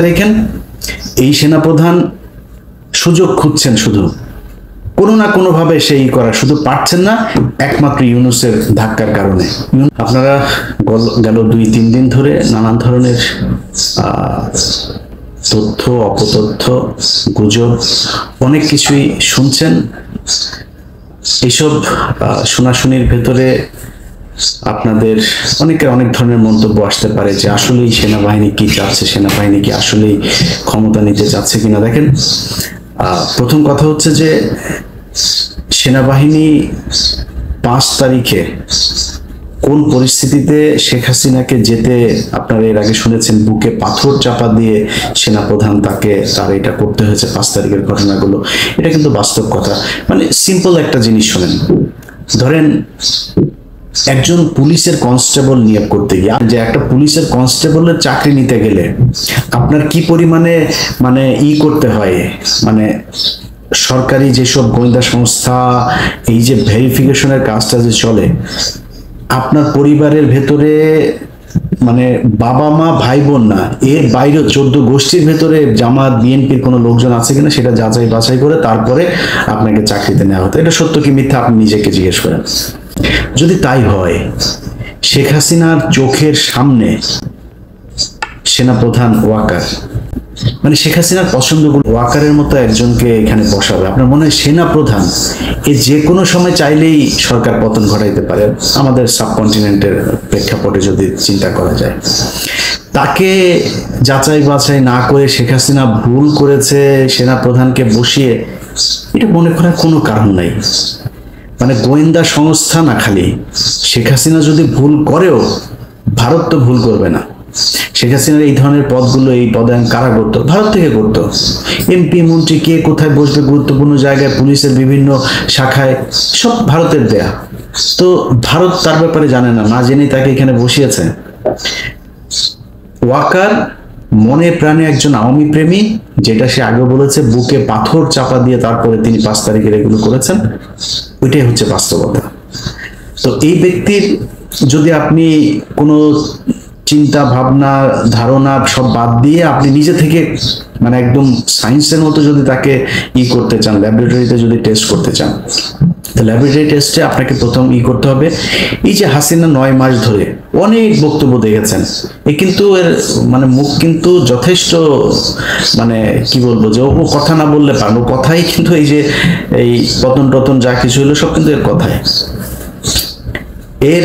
দেখেন এই সেনাপ্রধান সুযোগ খুঁজছেন, শুধু কোনো না কোনো ভাবে সেই করা, শুধু পারছেন না একমাত্র ইউনূসের ধাক্কার কারণে। আপনারা গেল 2-3 দিন ধরে নানান ধরনের তথ্য, অপতথ্য, গুজব অনেক কিছুই শুনছেন। এইসব শোনাশুনির ভেতরে আপনাদের অনেকের অনেক ধরনের মন্তব্য আসতে পারে যে আসলেই সেনাবাহিনী কি চাচ্ছে, সেনাবাহিনী কি আসলেই ক্ষমতা নিতে চাচ্ছে কিনা। দেখেন, প্রথম কথা হচ্ছে যে সেনাবাহিনী 5 তারিখে কোন পরিস্থিতিতে শেখ হাসিনাকে যেতে, আপনারা এর আগে শুনেছেন বুকে পাথর চাপা দিয়ে সেনাপ্রধান তার এটা করতে হয়েছে 5 তারিখের ঘটনাগুলো, এটা কিন্তু বাস্তব কথা। মানে সিম্পল একটা জিনিস শোনেন, ধরেন একজন পুলিশের কনস্টেবল নিয়োগ করতে গিয়ে, যে একটা পুলিশের কনস্টেবলের চাকরি নিতে গেলে আপনার কি পরিমাণে মানে করতে হয়, মানে সরকারি যেসব গোয়েন্দা সংস্থা এই যে ভেরিফিকেশনের কাজটা যে চলে, আপনার পরিবারের ভেতরে মানে বাবা মা ভাই বোন না, এর বাইরে 14 গোষ্ঠীর ভেতরে জামাত বিএনপির কোনো লোকজন আছে কিনা সেটা যাচাই বাছাই করে তারপরে আপনাকে চাকরিতে নেওয়া হতো। এটা সত্য কি মিথ্যা আপনি নিজেকে জিজ্ঞেস করেন। যদি তাই হয়, শেখ হাসিনার চোখের সামনে সেনাপ্রধান ওয়াকার, মানে শেখ হাসিনার পছন্দগুলো ওয়াকারের মতো একজনকে এখানে বসাবে, আপনার মনে হয় সেনাপ্রধান যে কোনো সময় চাইলেই সরকার পতন ঘটাইতে পারে? আমাদের সাবকন্টিনেন্টের প্রেক্ষাপটে যদি চিন্তা করা যায়, তাকে যাচাই বাছাই না করে শেখ হাসিনা ভুল করেছে সেনাপ্রধানকে বসিয়ে, এটা মনে করার কোনো কারণ নাই। মানে গোয়েন্দা সংস্থা না, খালি শেখ হাসিনা যদি ভুল করেও ভারত তো ভুল করবে না। শেখ হাসিনার এই ধরনের পদগুলো, এই পদায়ন কারা করতো? ভারত থেকে করতো। এমপি মন্ত্রী কে কোথায় বসবে গুরুত্বপূর্ণ জায়গায়, পুলিশের বিভিন্ন শাখায়, সব ভারতের দেয়া। তো ভারত তার ব্যাপারে জানে না, না জেনেই তাকে এখানে বসিয়েছে। ওয়াকার মনে প্রাণে একজন আওয়ামী প্রেমী, যেটা সে আগে বলেছে, বুকে পাথর চাপা দিয়ে তারপরে তিনি 5 তারিখের এগুলো করেছেন, ওইটাই হচ্ছে বাস্তবতা। তো এই ব্যক্তির যদি আপনি কোনো চিন্তা ভাবনা ধারণা সব বাদ দিয়ে আপনি নিজে থেকে মানে একদম সায়েন্সের মতো যদি তাকে করতে চান, ল্যাবরেটরিতে যদি টেস্ট করতে চান, তো ল্যাবরেটরি টেস্টে আপনাকে প্রথম করতে হবে, এই যে হাসিনা 9 মাস ধরে অনেক বক্তব্য দেখেছেন, কিন্তু এর মানে মুখ কিন্তু যথেষ্ট মানে কি বলবো, যে ও কথা না বললে পারবো, কথাই কিন্তু এই যে এই পতন টতন যা কিছু হলো সব কিন্তু এর কথাই। এর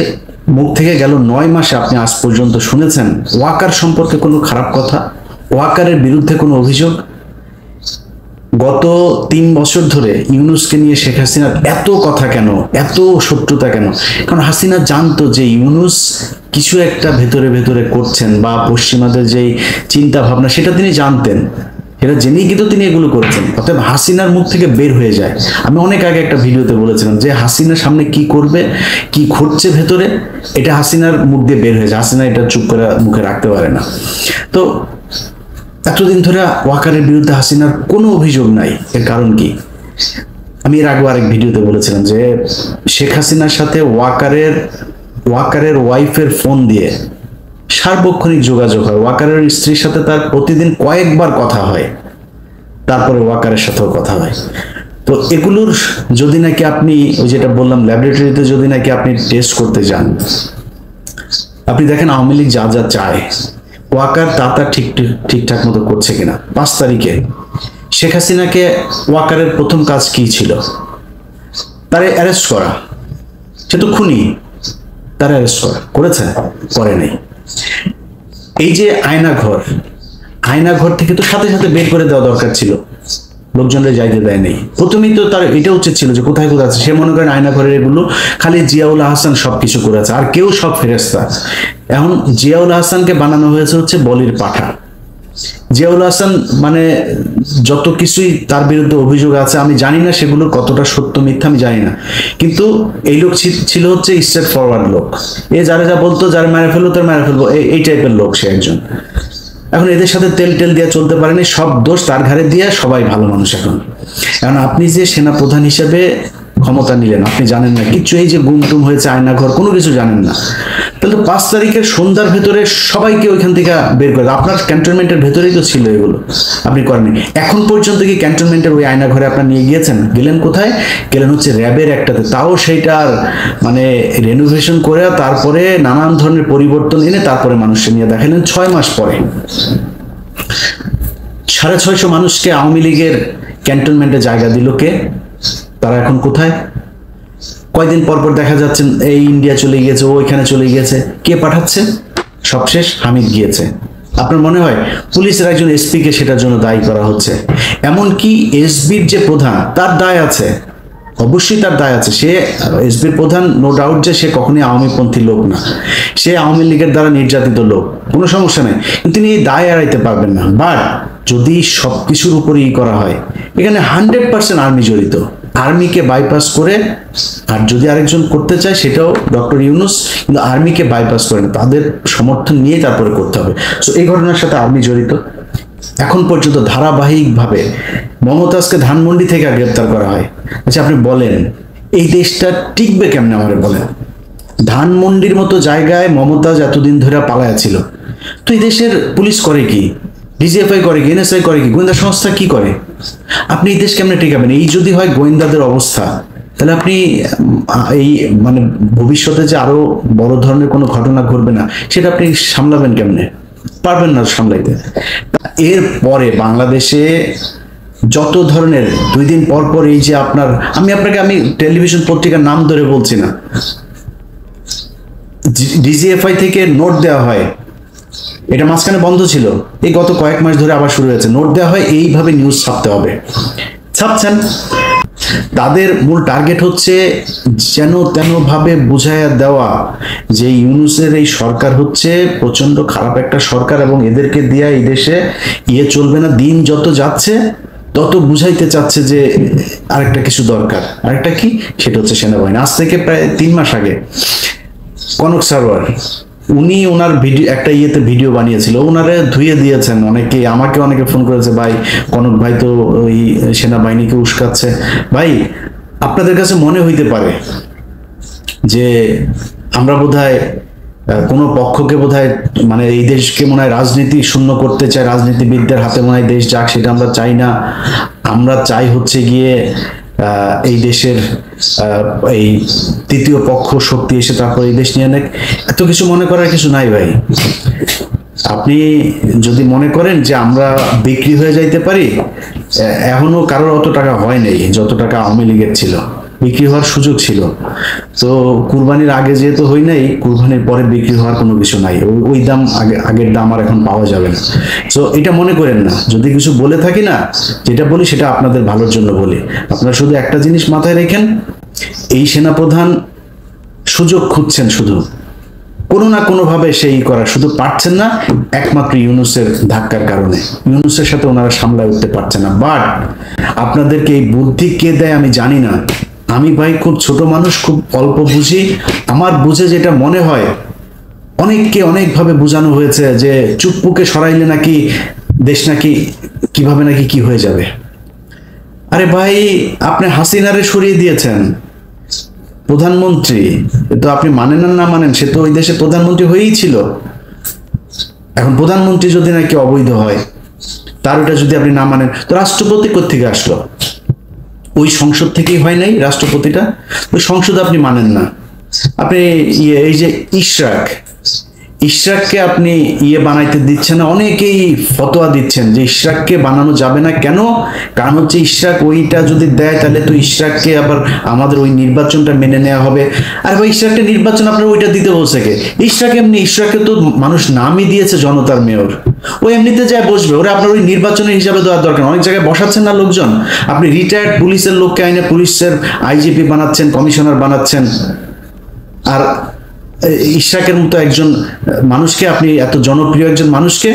মুখ থেকে গেল 9 মাসে আপনি আজ পর্যন্ত শুনেছেন ওয়াকার সম্পর্কে কোনো খারাপ কথা, ওয়াকারের বিরুদ্ধে কোনো অভিযোগ? গত 3 বছর ধরে ইউনূসকে নিয়ে শেখ হাসিনার এত কথা কেন, এত শত্রুতা কেন? কারণ হাসিনা জানতো যে ইউনূস কিছু একটা ভেতরে ভেতরে করছেন, বা পশ্চিমাদের যেই চিন্তা ভাবনা সেটা তিনি জানতেন, এটা জেনেই কিন্তু তিনি এগুলো করেছেন। অর্থাৎ হাসিনার মুখ থেকে বের হয়ে যায়। আমি অনেক আগে একটা ভিডিওতে বলেছিলাম যে হাসিনার সামনে কি করবে, কি ঘটছে ভেতরে, এটা হাসিনার মুখ দিয়ে বের হয়ে যায়। হাসিনা এটা চুপ করে মুখে রাখতে পারে না। তো এতদিন ধরে ওয়াকারের বিরুদ্ধে হাসিনার কোনো অভিযোগ নাই, এর কারণ কি? আমি এর আগে আরেক ভিডিওতে বলেছিলাম যে শেখ হাসিনার সাথে ওয়াকারের ওয়াইফের ফোন দিয়ে সার্বক্ষণিক যোগাযোগ হয়, ওয়াকারের স্ত্রীর সাথে তার প্রতিদিন কয়েকবার কথা হয়, তারপরে ওয়াকারের সাথেও কথা হয়। তো এগুলোর যদি নাকি আপনি ওই যেটা বললাম ল্যাবরেটরিতে যদি নাকি আপনি টেস্ট করতে যান, আপনি দেখেন আওয়ামী লীগ যা যা চায় ওয়াকার তা ঠিকঠাক মতো করছে কিনা। 5 তারিখে শেখ হাসিনাকে ওয়াকারের প্রথম কাজ কি ছিল? তারে অ্যারেস্ট করা। সে তো খুনি, তারা অ্যারেস্ট করেছে? করে নাই। এই যে আয়নাঘর থেকে তো সাথে সাথে বের করে দেওয়া দরকার ছিল, লোকজনরা যাইতে দেয় নাই। প্রথমেই তো তার এটা উচিত ছিল যে কোথায় কোথায় আছে, সে মনে করেন আয়নাঘরের এগুলো খালি জিয়াউল হাসান সবকিছু করেছে, আর কেউ সব ফেরেস্তা। এখন জিয়াউল হাসানকে বানানো হয়েছে হচ্ছে বলির পাঠা। জিয়াউল হাসান মানে যত কিছুই তার বিরুদ্ধে অভিযোগ আছে, আমি জানি না সেগুলোর কতটা সত্য মিথ্যা আমি জানি না, কিন্তু এই লোক ছিল হচ্ছে স্ট্রেট ফরওয়ার্ড লোক। এ যারা যা বলতো, যারা মেরে ফেলবো তার মেরে ফেলবো, এই টাইপের লোক সে একজন। এখন এদের সাথে তেল দিয়ে চলতে পারেনি, সব দোষ তার ঘাড়ে দিয়ে, সবাই ভালো মানুষ। এখন আপনি যে সেনাপ্রধান হিসেবে ক্ষমতা নিলেন, আপনি জানেন না কিচ্ছু, এই যে গুমটুম হয়েছে আয়নাঘর, কোনো কিছু জানেন না। তাহলে 5 তারিখের সন্ধ্যার ভেতরে সবাইকে ওইখান থেকে বের করে, আপনার ক্যান্টনমেন্টের ভেতরেই তো ছিল এগুলো, আপনি করেননি। এখন পর্যন্ত কি ক্যান্টনমেন্টের ওই আয়নাঘরে আপনার নিয়ে গিয়েছেন? গেলেন কোথায়? গেলেন হচ্ছে র্যাবের একটাতে, তাও সেইটার মানে রেনোভেশন করে তারপরে নানান ধরনের পরিবর্তন এনে তারপরে মানুষকে নিয়ে দেখালেন 6 মাস পরে। 650 মানুষকে আওয়ামী লীগের ক্যান্টনমেন্টে জায়গা দিল কে? তারা এখন কোথায়? কয়দিন পর পর দেখা যাচ্ছে এই ইন্ডিয়া চলে গিয়েছে, ও ওইখানে চলে গিয়েছে। কে পাঠাচ্ছে? সবশেষ হামিদ গিয়েছে। আপনার মনে হয় পুলিশের একজন এসপি কে সেটার জন্য দায়ী করা হচ্ছে? এমনকি এসবির যে প্রধান, তার দায় আছে, অবশ্যই তার দায় আছে। সে এসবির প্রধান, নো ডাউট যে সে কখনোই আওয়ামীপন্থী লোক না, সে আওয়ামী লীগের দ্বারা নির্যাতিত লোক, কোনো সমস্যা নেই, কিন্তু তিনি এই দায় এড়াইতে পারবেন না। বাট যদি সবকিছুর উপরেই করা হয়, এখানে 100% আর্মি জড়িত, আর্মিকে বাইপাস করে, আর যদি আরেকজন করতে চায় সেটাও ডক্টর ইউনূস, কিন্তু আর্মিকে বাইপাস করে না, তাদের সমর্থন নিয়ে তারপরে করতে হবে। সো এই ঘটনার সাথে আর্মি জড়িত। এখন পর্যন্ত ধারাবাহিকভাবে মমতাজকে ধানমন্ডি থেকে গ্রেপ্তার করা হয়। আচ্ছা আপনি বলেন এই দেশটা টিকবে কেমনে? আমারে বলেন। ধানমন্ডির মতো জায়গায় মমতাজ এতদিন ধরে পালায়া ছিল, তো এই দেশের পুলিশ করে কি? ডিজিএফআই করে কি? এনএসআই করে কি? গোয়েন্দা সংস্থা কি করে? আপনি এই দেশ কেমনে টিকাবেন? এই যদি হয় গোয়েন্দাদের অবস্থা, তাহলে আপনি এই মানে ভবিষ্যতে যে আরো বড় ধরনের কোনো ঘটনা ঘটবে না, সেটা আপনি সামলাবেন কেমনে? পারবেন না সামলাইতে। এর পরে বাংলাদেশে যত ধরনের 2 দিন পর পর এই যে আপনার, আমি টেলিভিশন পত্রিকার নাম ধরে বলছি না, ডিজিএফআই থেকে নোট দেওয়া হয়, এটা মাঝখানে বন্ধ ছিল, এই গত কয়েক মাস ধরে আবার শুরু হয়েছে। নোট দেওয়া হয়, এইভাবে নিউজ ছাপতে হবে, ছাপছেন। তাদের মূল টার্গেট হচ্ছে যেন তেন ভাবে বুঝাইয়া দেওয়া যে ইউনূসের এই সরকার হচ্ছে প্রচন্ড খারাপ একটা সরকার, এবং এদেরকে দিয়া এই দেশে চলবে না। দিন যত যাচ্ছে তত বুঝাইতে চাচ্ছে যে আরেকটা কিছু দরকার। আরেকটা কি? সেটা হচ্ছে সেনাবাহিনী। আজ থেকে প্রায় 3 মাস আগে কনক সারোয়ার, উনি ওনার ভিডিও একটা ভিডিও বানিয়েছিল, ওনারে ধুয়ে দিয়েছেন অনেকে, আমাকে অনেকে ফোন করেছে, ভাই কনক ভাই তো ওই সেনাবাহিনীকে উস্কাচ্ছে। ভাই আপনাদের কাছে মনে হইতে পারে যে আমরা বোধহয় কোনো পক্ষকে বোধহয় মানে এই দেশকে মনে হয় রাজনীতি শূন্য করতে চাই, রাজনীতিবিদদের হাতে মনে হয় দেশ যাক, সেটা আমরা চাই না। আমরা চাই হচ্ছে গিয়ে এই দেশের এই তৃতীয় পক্ষ শক্তি এসে তারপর এই দেশ নিয়ে নেক। এত কিছু মনে করার কিছু নাই ভাই। আপনি যদি মনে করেন যে আমরা বিক্রি হয়ে যাইতে পারি, এখনো কারোর অত টাকা হয় নাই যত টাকা আওয়ামী লীগের ছিল, বিক্রি হওয়ার সুযোগ ছিল। তো কুরবানির আগে যেহেতু হই নাই, কুরবানির পরে বিক্রি হওয়ার কোনো কিছু নাই, ওই দাম আগের দাম আর এখন পাওয়া যাবে না। তো এটা মনে করেন না, যদি কিছু বলে থাকি না, যেটা বলি সেটা আপনাদের ভালোর জন্য বলি। আপনারা শুধু একটা জিনিস মাথায় রেখেন, এই সেনাপ্রধান সুযোগ খুঁজছেন, শুধু কোনো না কোনো ভাবে সেই করা, শুধু পারছেন না একমাত্র ইউনূসের ধাক্কার কারণে। ইউনূসের সাথে ওনারা সামলায় উঠতে পারছে না। বাট আপনাদেরকে এই বুদ্ধি কে দেয় আমি জানি না। আমি ভাই খুব ছোট মানুষ, খুব অল্প বুঝি। আমার বুঝে যেটা মনে হয়, অনেককে অনেকভাবে বোঝানো হয়েছে যে চুপ্পুকে সরাইলে নাকি দেশ নাকি কিভাবে নাকি কি হয়ে যাবে। আরে ভাই আপনি হাসিনারে সরিয়ে দিয়েছেন প্রধানমন্ত্রী, তো আপনি মানেন না মানেন, সে তো ওই দেশে প্রধানমন্ত্রী হয়েই ছিল। এখন প্রধানমন্ত্রী যদি নাকি অবৈধ হয়, তার ওটা যদি আপনি না মানেন, তো রাষ্ট্রপতি কোত্থেকে আসলো? ওই সংসদ থেকেই হয় নাই রাষ্ট্রপতিটা? ওই সংসদ আপনি মানেন না। আপনি এই যে ইশরাককে আপনি বানাইতে দিচ্ছেন না, অনেকেই ফতোয়া দিচ্ছেন যে ইশরাককে বানানো যাবে না। কেন? কারণ হচ্ছে ইশরাক ওইটা যদি দেয় তাহলে তো ইশরাককে আবার আমাদের ওই নির্বাচনটা মেনে নেওয়া হবে। আর ভাই ইশরাককে নির্বাচন আপনার ওইটা দিতে বলছে কে? ইশরাককে তো মানুষ নামই দিয়েছে জনতার মেয়র, ওই এমনিতে যায় বসবে, ওরা আপনার ওই নির্বাচনের হিসাবে দেওয়ার দরকার। অনেক জায়গায় বসাচ্ছেন না লোকজন, আপনি রিটায়ার্ড পুলিশের লোককে আইনে পুলিশের আইজিপি বানাচ্ছেন, কমিশনার বানাচ্ছেন। আর ইশরাকের মতো একজন মানুষকে, আপনি এত জনপ্রিয় একজন মানুষকে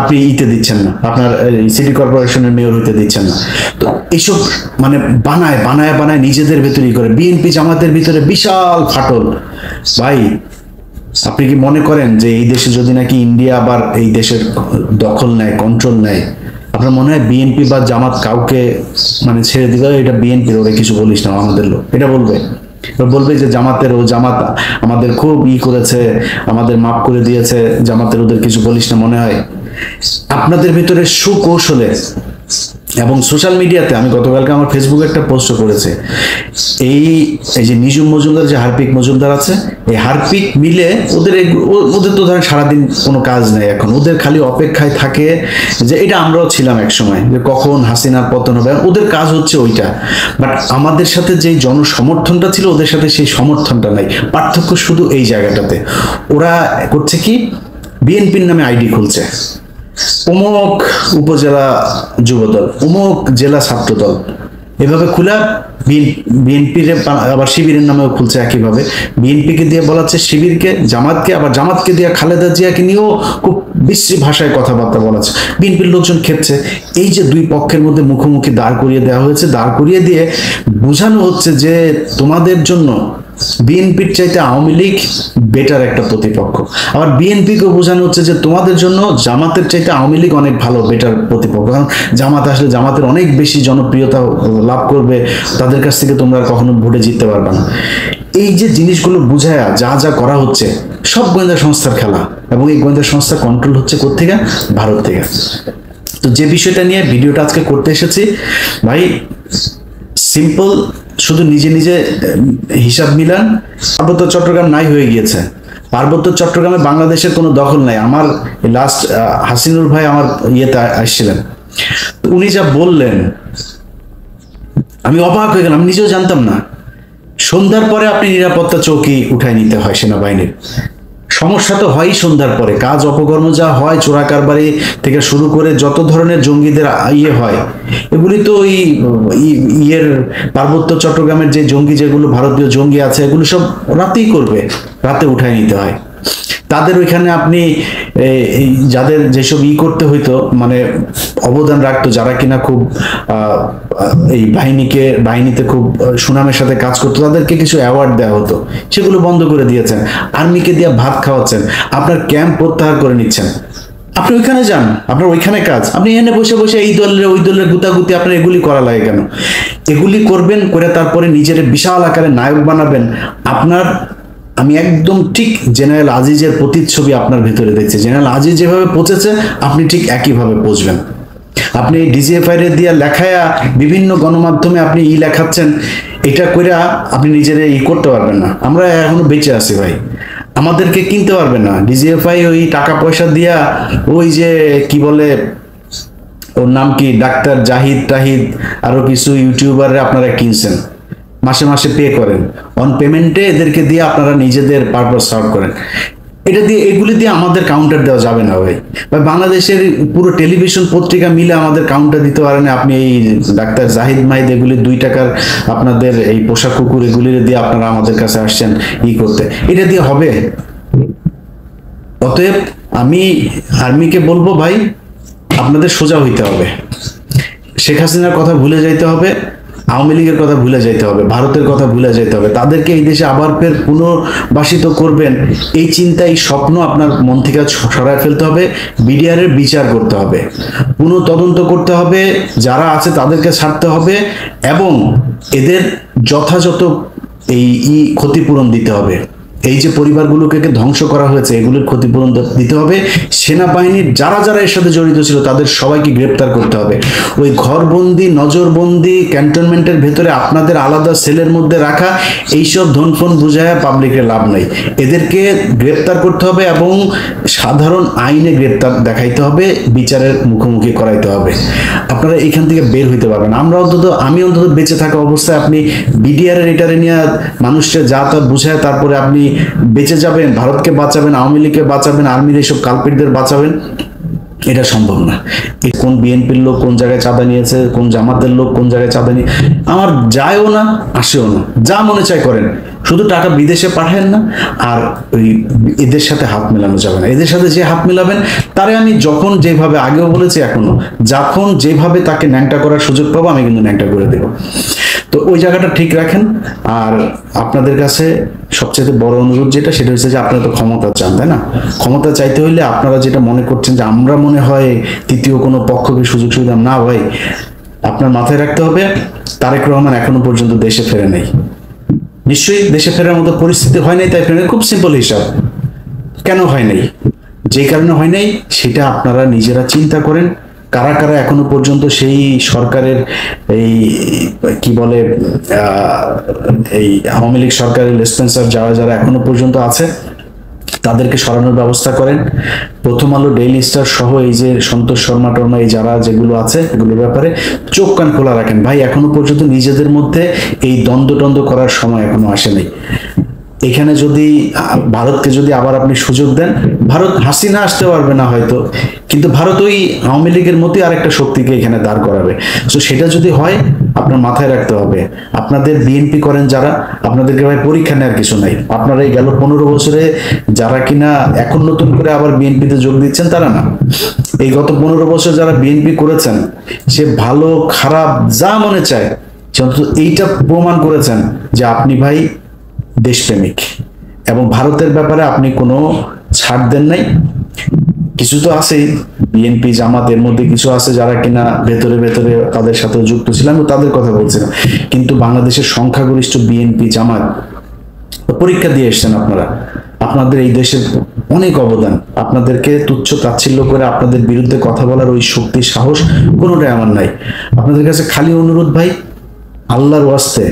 আপনি দিচ্ছেন না, আপনার সিটি কর্পোরেশনের মেয়র হইতে দিচ্ছেন না। তো এইসব মানে বানায় নিজেদের ভেতরেই করে। বিএনপি জামাতের ভিতরে বিশাল ফাটল। ভাই আপনি কি মনে করেন যে এই দেশে যদি নাকি ইন্ডিয়া আবার এই দেশের দখল নেয়, কন্ট্রোল নেয়, আপনার মনে হয় বিএনপি বা জামাত কাউকে মানে ছেড়ে দিল, এটা বিএনপির, ওরা কিছু বলিস না আমাদের লোক, এটা বলবে? বলবে যে জামাতের, ও জামাত আমাদের খুব করেছে, আমাদের মাফ করে দিয়েছে, জামাতের ওদের কিছু বলিস না মনে হয়? আপনাদের ভিতরে সুকৌশলে এবং সোশ্যাল মিডিয়াতে, আমি গতকালকে আমার ফেসবুকে একটা পোস্ট করেছে, এই যে নিজুম মজুমদার, যে হারপিক মজুমদার আছে, এই হারপিক মিলে ওদের তো ধরেন সারাদিন কোনো কাজ নেই, এখন ওদের খালি অপেক্ষায় থাকে যে, এটা আমরাও ছিলাম এক সময়, যে কখন হাসিনার পতন হবে, ওদের কাজ হচ্ছে ওইটা। বাট আমাদের সাথে যে জনসমর্থনটা ছিল, ওদের সাথে সেই সমর্থনটা নাই। পার্থক্য শুধু এই জায়গাটাতে। ওরা করছে কি, বিএনপির নামে আইডি খুলছে, অমুক উপজেলা যুবদল, অমুক জেলা ছাত্রদল, এভাবে খোলা বিএনপির, আবার শিবিরের নামেও খুলছে একইভাবে। বিএনপিকে দিয়ে বলাচ্ছে শিবিরকে, জামাতকে, আবার জামাতকে দিয়ে খালেদা জিয়াকে নিয়েও খুব বিশ্রী ভাষায় কথাবার্তা বলাচ্ছে। বিএনপির লোকজন খেপছে। এই যে দুই পক্ষের মধ্যে মুখোমুখি দাঁড় করিয়ে দেওয়া হয়েছে, দাঁড় করিয়ে দিয়ে বোঝানো হচ্ছে যে তোমাদের জন্য বিএনপির চাইতে আওয়ামী লীগ বেটার একটা প্রতিপক্ষ। আবার বিএনপিকে বোঝানো হচ্ছে যে তোমাদের জন্য জামাতের চাইতে আওয়ামী লীগ অনেক ভালো, বেটার প্রতিপক্ষ, কারণ জামাত আসলে জামাতের অনেক বেশি জনপ্রিয়তা লাভ করবে, তাদের কাছ থেকে তোমরা কখনো ভোটে জিততে পারবে না। এই যে জিনিসগুলো বুঝায়া যা যা করা হচ্ছে, সব গোয়েন্দা সংস্থার খেলা, এবং এই গোয়েন্দা সংস্থা কন্ট্রোল হচ্ছে কোত্থেকে? ভারত থেকে। তো যে বিষয়টা নিয়ে ভিডিওটা আজকে করতে এসেছি ভাই, সিম্পল, শুধু নিজে নিজে হিসাব মিলান। পার্বত্য চট্টগ্রাম নাই হয়ে গিয়েছে, পার্বত্য চট্টগ্রামে বাংলাদেশের কোনো দখল নাই। আমার লাস্ট হাসিনুর ভাই আমার ইয়েতে আসছিলেন, উনি যা বললেন আমি অবাক হয়ে গেলাম, আমি নিজেও জানতাম না। সন্ধ্যার পরে আপনি নিরাপত্তা চৌকি উঠায় নিতে হয় সেনাবাহিনীর। সমস্যা তো হয়ই সন্ধ্যার পরে, কাজ অপকর্ম যা হয়, চোরা কারবারি থেকে শুরু করে যত ধরনের জঙ্গিদের ইয়ে হয়, এগুলি তো ওই ইয়ের পার্বত্য চট্টগ্রামের যে জঙ্গি, যেগুলো ভারতীয় জঙ্গি আছে, এগুলো সব রাতেই করবে, রাতে উঠায় নিতে হয়। তাদের ওইখানে আপনি যাদের যেসব করতে হইতো, মানে অবদান রাখতো, যারা কিনা খুব এই বাহিনীতে খুব সুনামের সাথে কাজ করতো, তাদেরকে কিছু অ্যাওয়ার্ড দেওয়া হতো, সেগুলো বন্ধ করে দিয়েছেন। আর্মিকে দিয়ে ভাত খাওয়াচ্ছেন, আপনার ক্যাম্প প্রত্যাহার করে নিচ্ছেন। আপনি ওইখানে যান, আপনার ওইখানে কাজ, আপনি এখানে বসে বসে এই দলের ওই দলের গুতাগুতি, আপনার এগুলি করা লাগে কেন? এগুলি করবেন, করে তারপরে নিজের বিশাল আকারে নায়ক বানাবেন। আমি একদম ঠিক জেনারেল আজিজের প্রতিচ্ছবি আপনার ভিতরে দেখছি। জেনারেল আজিজ যেভাবে পৌঁছেছে, আপনি ঠিক একইভাবে পৌঁছবেন। আপনি ডিজিএফআই এর দিয়ে লেখায়া বিভিন্ন গণমাধ্যমে আপনি লেখাচ্ছেন, এটা কইরা আপনি নিজের করতে পারবেন না। আমরা এখনো বেঁচে আছি ভাই, আমাদেরকে কিনতে পারবেন না। ডিজিএফআই ওই টাকা পয়সা দিয়া, ওই যে কি বলে, ওর নাম কি, ডাক্তার জাহিদ টাহিদ, আরো কিছু ইউটিউবাররা আপনারা কিনছেন, মাসে মাসে পে করেন, অন পেমেন্টে এদেরকে দিয়ে আপনারা নিজেদের পারপাস সার্ভ করেন। এটা দিয়ে, এগুলি দিয়ে আমাদের কাউন্টার দেওয়া যাবে না ভাই। বাংলাদেশের পুরো টেলিভিশন পত্রিকা মিলে আমাদের কাউন্টার দিতে পারেন। আপনি এই ডাক্তার জাহিদ মাহিদ, এগুলি 2 টাকার আপনাদের এই পোশাক কুকুর, এগুলি দিয়ে আপনারা আমাদের কাছে আসছেন করতে, এটা দিয়ে হবে? অতএব আমি আর্মিকে বলবো ভাই, আপনাদের সোজা হইতে হবে, শেখ হাসিনার কথা ভুলে যাইতে হবে, আওয়ামী লীগের কথা ভুলে যাইতে হবে, ভারতের কথা ভুলে যাইতে হবে। তাদেরকে এই দেশে আবার ফের পুনর্বাসিত করবেন, এই চিন্তা, এই স্বপ্ন আপনার মন থেকে সরায় ফেলতে হবে। বিডিআর এর বিচার করতে হবে, পুনঃ তদন্ত করতে হবে, যারা আছে তাদেরকে ছাড়তে হবে, এবং এদের যথাযথ এই ক্ষতিপূরণ দিতে হবে। এই যে পরিবারগুলোকে ধ্বংস করা হয়েছে, এগুলোর ক্ষতিপূরণ দিতে হবে। সেনাবাহিনীর যারা যারা এর সাথে জড়িত ছিল, তাদের সবাইকে গ্রেপ্তার করতে হবে। ওই ঘরবন্দি, নজরবন্দি, ক্যান্টনমেন্টের ভেতরে আপনাদের আলাদা সেলের মধ্যে রাখা, এইসব ধনফন বুঝায় পাবলিকের লাভ নাই। এদেরকে গ্রেপ্তার করতে হবে এবং সাধারণ আইনে গ্রেপ্তার দেখাইতে হবে, বিচারের মুখোমুখি করাইতে হবে। আপনারা এখান থেকে বের হইতে পারবেন। আমি অন্তত বেঁচে থাকা অবস্থায় আপনি বিডিআর এর এটারে নিয়ে মানুষকে যা তা বুঝায় তারপরে আপনি বেঁচে যাবেন, ভারতকে বাঁচাবেন, আওয়ামী লীগকে বাঁচাবেন, আর্মির এইসব কালপিটদের বাঁচাবেন, এটা সম্ভব না। কোন বিএনপির লোক কোন জায়গায় চাঁদা নিয়েছে, কোন জামাতের লোক কোন জায়গায় চাঁদা নিয়ে, আমার যায়ও না আসেও না, যা মনে চায় করেন। শুধু টাকা বিদেশে পাঠান না, আর ওই এদের সাথে হাত মেলানো যাবে না। এদের সাথে যে হাত মেলাবেন তারে আমি যখন যেভাবে আগেও বলেছি এখনো, যখন যেভাবে তাকে ন্যাংটা করার সুযোগ পাবো আমি কিন্তু ন্যাংটা করে দেবো। তো ওই জায়গাটা ঠিক রাখেন। আর আপনাদের কাছে সবচেয়ে বড় অনুরোধ যেটা, সেটা হচ্ছে যে আপনারা তো ক্ষমতা চান, তাই না? ক্ষমতা চাইতে হইলে আপনারা যেটা মনে করছেন যে আমরা মনে হয় তৃতীয় কোনো পক্ষকে সুযোগ সুবিধা, না ভাই, আপনার মাথায় রাখতে হবে তারেক রহমান এখনো পর্যন্ত দেশে ফেরে নাই। নিশ্চয়ই দেশে ফেরার মতো পরিস্থিতি হয় নাই, তাই ফেরে। খুব সিম্পল হিসাব, কেন হয় নাই, যে কারণে হয় নাই সেটা আপনারা নিজেরা চিন্তা করেন। কারা কারা এখনো পর্যন্ত সেই সরকারের এই কি বলে এই আওয়ামী লীগ সরকারের লেসপেন্সার যারা যারা এখনো পর্যন্ত আছে তাদেরকে সরানোর ব্যবস্থা করেন। প্রথম আলো, ডেইলি স্টার সহ এই যে সন্তোষ শর্মা টর্মা এই যারা যেগুলো আছে এগুলোর ব্যাপারে চোখ কান খোলা রাখেন। ভাই এখনো পর্যন্ত নিজেদের মধ্যে এই দ্বন্দ্ব করার সময় এখনো আসে নাই। এখানে যদি ভারতকে যদি আবার আপনি সুযোগ দেন, ভারত হাসিনা আসতে পারবে না হয়তো, কিন্তু ভারত ওই আওয়ামী লীগের মতোই আরেকটা শক্তিকে এখানে দাঁড় করাবে। তো সেটা যদি হয় আপনার মাথায় রাখতে হবে, আপনাদের বিএনপি করেন যারা, আপনাদেরকে ভাই পরীক্ষা নেওয়ার কিছু নাই। আপনারা এই গেল 15 বছরে যারা কিনা এখন নতুন করে আবার বিএনপিতে যোগ দিচ্ছেন তারা না, এই গত 15 বছর যারা বিএনপি করেছেন, সে ভালো খারাপ যা মনে চায় এইটা প্রমাণ করেছেন যে আপনি ভাই দেশপ্রেমিক, এবং ভারতের ব্যাপারে আপনি কোনো ছাড় দেন নাই। কিছু তো আছেই, বিএনপি জামাত এর মধ্যে কিছু আছে যারা কিনা ভেতরে ভেতরে তাদের সাথে যুক্ত ছিলাম, তাদের কথা বলছিলাম, কিন্তু বাংলাদেশের সংখ্যাগরিষ্ঠ বিএনপি জামাত পরীক্ষা দিয়ে এসছেন আপনারা। আপনাদের এই দেশের অনেক অবদান, আপনাদেরকে তুচ্ছ তাচ্ছিল্য করে আপনাদের বিরুদ্ধে কথা বলার ওই শক্তি সাহস কোনোটাই আমার নাই। আপনাদের কাছে খালি অনুরোধ ভাই, আল্লাহর ওয়াস্তে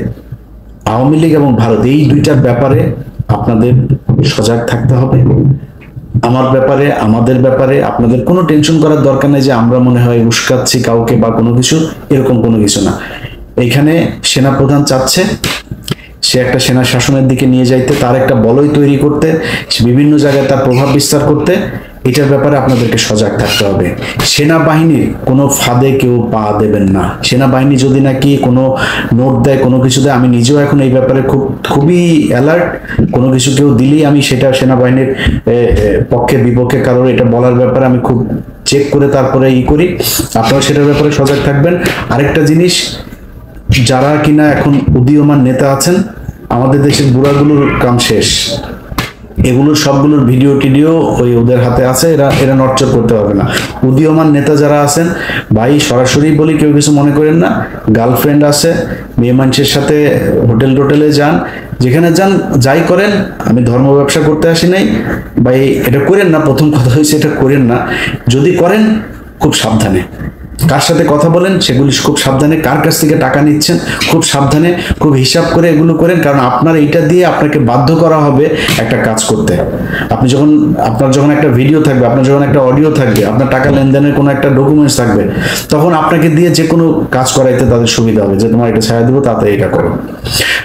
আওয়ামী লীগ এবং ভারত এই দুইটার ব্যাপারে আপনাদের সজাগ থাকতে হবে। আমার ব্যাপারে, আমাদের ব্যাপারে আপনাদের কোনো টেনশন করার দরকার নেই যে আমরা মনে হয় উস্কাচ্ছি কাউকে বা কোনো কিছু, এরকম কোনো কিছু না। এইখানে সেনাপ্রধান চাচ্ছে সে একটা সেনা শাসনের দিকে নিয়ে যাইতে, তার একটা বলয় তৈরি করতে, বিভিন্ন জায়গায় তার প্রভাব বিস্তার করতে। এটার ব্যাপারে আপনাদেরকে সজাগ থাকতে হবে। সেনাবাহিনীর কোনো ফাঁদে কেউ পা দেবেন না। সেনাবাহিনী যদি নাকি কোনো নোট দেয়, কোনো কিছু দেয়, আমি নিজেও এখন এই ব্যাপারে খুবই অ্যালার্ট। কোনো কিছু কেউ দিলেই আমি সেটা সেনাবাহিনীর পক্ষে বিপক্ষে কারোর এটা বলার ব্যাপারে আমি খুব চেক করে তারপরে করি। আপনারা সেটার ব্যাপারে সজাগ থাকবেন। আরেকটা জিনিস, যারা কিনা এখন উদীয়মান নেতা আছেন, আমাদের দেশের বুড়াগুলোর কাম শেষ, এগুলোর সবগুলোর ভিডিও টিডিও ওই ওদের হাতে আছে, এরা নড়চড় করতে পারবে না। উদীয়মান নেতা যারা আছেন ভাই, সরাসরি বলি, কেউ কিছু মনে করেন না, গার্লফ্রেন্ড আছে, মেয়ে মানুষের সাথে হোটেল টোটেলে যান, যেখানে যান যাই করেন, আমি ধর্ম ব্যবসা করতে আসি নাই ভাই, এটা করেন না। প্রথম কথা হয়েছে এটা করেন না। যদি করেন খুব সাবধানে, কার সাথে কথা বলেন সেগুলি খুব সাবধানে, কার কাছ থেকে টাকা নিচ্ছেন খুব সাবধানে, খুব হিসাব করে এগুলো করেন। কারণ আপনার এইটা দিয়ে আপনাকে বাধ্য করা হবে একটা কাজ করতে। আপনি যখন আপনার যখন একটা ভিডিও থাকবে, আপনার যখন একটা অডিও থাকবে, আপনার টাকা লেনদেনের কোনো একটা ডকুমেন্টস থাকবে, তখন আপনাকে দিয়ে যে কোনো কাজ করাইতে তাদের সুবিধা হবে যে তোমার এটা ছাড়া দেবো, তাতে এটা করো।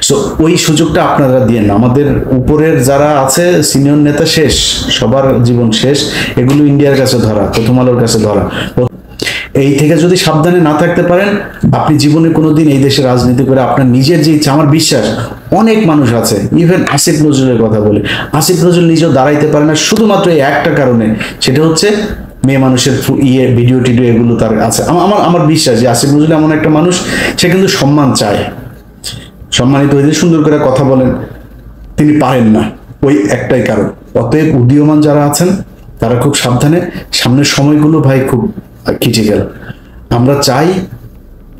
সো ওই সুযোগটা আপনারা দিয়ে না। আমাদের উপরের যারা আছে সিনিয়র নেতা শেষ, সবার জীবন শেষ। এগুলো ইন্ডিয়ার কাছে ধরা, প্রথম আলোর কাছে ধরা। এই থেকে যদি সাবধানে না থাকতে পারেন, আপনি জীবনে কোনোদিন এই দেশে রাজনীতি করে আপনার নিজের যে ইচ্ছা, আমার বিশ্বাস অনেক মানুষ আছে, ইভেন আসিফ নজরুলের কথা বলি, আসিফ নজরুল নিজেও দাঁড়াইতে পারে না শুধুমাত্র এই একটা কারণে, সেটা হচ্ছে মেয়ে মানুষের ভিডিও টিডিও এগুলো তার আছে। আমার বিশ্বাস যে আসিফ নজরুল এমন একটা মানুষ, সে কিন্তু সম্মান চায়, সম্মানিত হয়ে সুন্দর করে কথা বলেন, তিনি পারেন না, ওই একটাই কারণ। অতএব উদীয়মান যারা আছেন তারা খুব সাবধানে, সামনের সময়গুলো ভাই খুব ক্রিটিক্যাল। আমরা চাই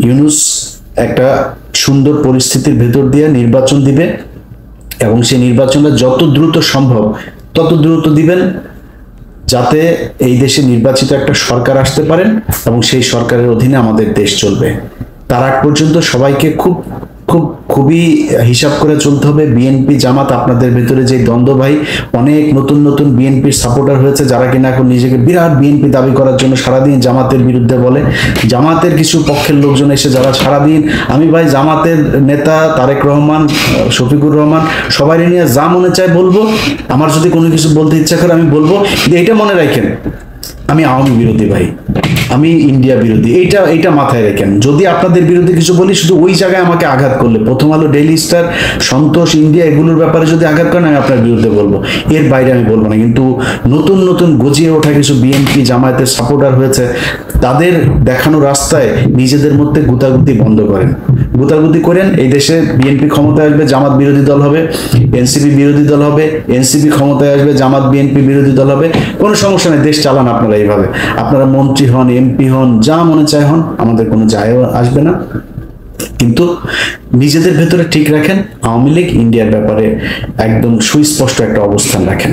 ইউনূস একটা সুন্দর পরিস্থিতির ভেতর দিয়ে নির্বাচন দিবে, এবং সেই নির্বাচনটা যত দ্রুত সম্ভব তত দ্রুত দিবেন, যাতে এই দেশে নির্বাচিত একটা সরকার আসতে পারেন এবং সেই সরকারের অধীনে আমাদের দেশ চলবে। তার আগ পর্যন্ত সবাইকে খুবই হিসাব করে চলতে হবে। বিএনপি জামাত, আপনাদের ভেতরে যে দ্বন্দ্ব ভাই, অনেক নতুন নতুন বিএনপির সাপোর্টার হয়েছে যারা কিনা এখন নিজেকে বিরাট বিএনপি দাবি করার জন্য সারাদিন জামাতের বিরুদ্ধে বলে। জামাতের কিছু পক্ষের লোকজন এসে যারা সারাদিন, আমি ভাই জামাতের নেতা তারেক রহমান, শফিকুর রহমান, সবাই নিয়ে যা মনে চায় বলবো, আমার যদি কোনো কিছু বলতে ইচ্ছা করে আমি বলবো। এটা মনে রাখেন, আমি আওয়ামী বিরোধী ভাই, আমি ইন্ডিয়া বিরোধী, এইটা মাথায় রাখেন। যদি আপনাদের বিরুদ্ধে কিছু বলি শুধু ওই জায়গায় আমাকে আঘাত করলে, প্রথম আলো, ডেইলি স্টার, সন্তোষ, ইন্ডিয়া এগুলোর ব্যাপারে যদি আঘাত করেন আমি আপনার বিরুদ্ধে বলবো, এর বাইরে আমি বলবো না। কিন্তু নতুন নতুন গজিয়ে ওঠা কিছু বিএনপি জামায়াতের সাপোর্টার হয়েছে, তাদের দেখানো রাস্তায় নিজেদের মধ্যে গুতাগুতি বন্ধ করেন, গুতাগুতি করেন। এই দেশে বিএনপি ক্ষমতায় আসবে, জামাত বিরোধী দল হবে, এনসিপি বিরোধী দল হবে, এনসিপি ক্ষমতায় আসবে, জামাত বিএনপি বিরোধী দল হবে, কোনো সমস্যা নেই, দেশ চালান আপনারা এইভাবে। আপনারা মন্ত্রী হন, এমপি হন, যা মনে চায় হন, আমাদের কোনো যায় আসবে না। কিন্তু নিজেদের ভেতরে ঠিক রাখেন, আওয়ামী লীগ ইন্ডিয়ার ব্যাপারে একদম সুস্পষ্ট একটা অবস্থান রাখেন।